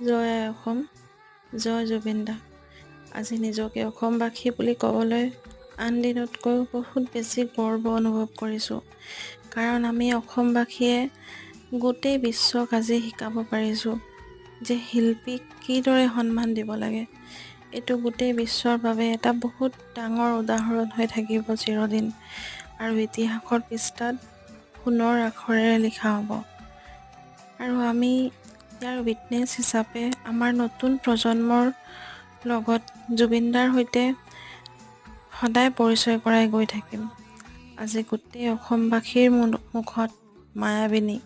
জয় আই অসম, জয় জুবিন দা। আজি নিজকে অসমবাসী বুলি ক'বলৈ আন দিনতকৈ বহুত বেছি গৰ্ব অনুভৱ কৰিছোঁ। কাৰণ আমি অসমবাসীয়ে গোটেই বিশ্বক আজি শিকাব পাৰিছোঁ যে শিল্পীক কিদৰে সন্মান দিব লাগে। এইটো গোটেই বিশ্বৰ বাবে এটা বহুত ডাঙৰ উদাহৰণ হৈ থাকিব চিৰদিন, আৰু ইতিহাসৰ পৃষ্ঠাত সোণৰ আখৰেৰে লিখা হ'ব। আৰু আমি ইয়াৰ উইটনেছ হিচাপে আমাৰ নতুন প্ৰজন্মৰ লগত জুবিনদাৰ সৈতে সদায় পৰিচয় কৰাই গৈ থাকিম। আজি গোটেই অসমবাসীৰ মুখত মায়াবিনী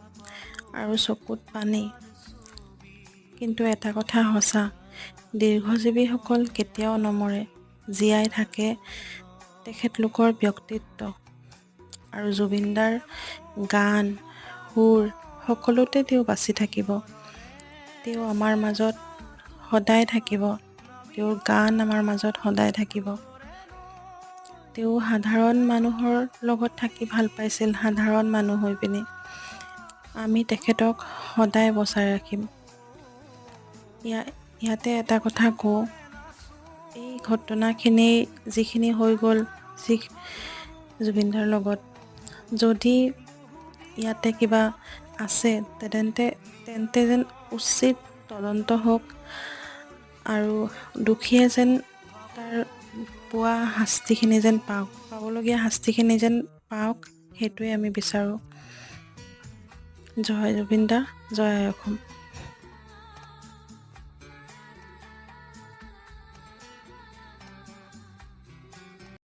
আৰু চকুত পানী। কিন্তু এটা কথা সঁচা, দীৰ্ঘজীৱীসকল কেতিয়াও নমৰে, জীয়াই থাকে তেখেতলোকৰ ব্যক্তিত্ব। আৰু জুবিনদাৰ গান, সুৰ সকলোতে তেওঁ বাচি থাকিব। তেওঁ আমাৰ মাজত সদায় থাকিব, তেওঁৰ গান আমাৰ মাজত সদায় থাকিব। তেওঁ সাধাৰণ মানুহৰ লগত থাকি ভাল পাইছিল, সাধাৰণ মানুহ হৈ পিনি। আমি তেখেতক সদায় বচাই ৰাখিম। ইয়াতে এটা কথা কওঁ, এই ঘটনাখিনি যিখিনি হৈ গ'ল জুবিনদাৰ লগত, যদি ইয়াতে কিবা আছে তেন্তে যেন উচিত তদন্ত হওক, আৰু দোষীয়ে যেন তাৰ পোৱা শাস্তিখিনি যেন পাবলগীয়া শাস্তিখিনি যেন পাওক, সেইটোৱে আমি বিচাৰোঁ। জয় জুবিন দা, জয় আই অসম।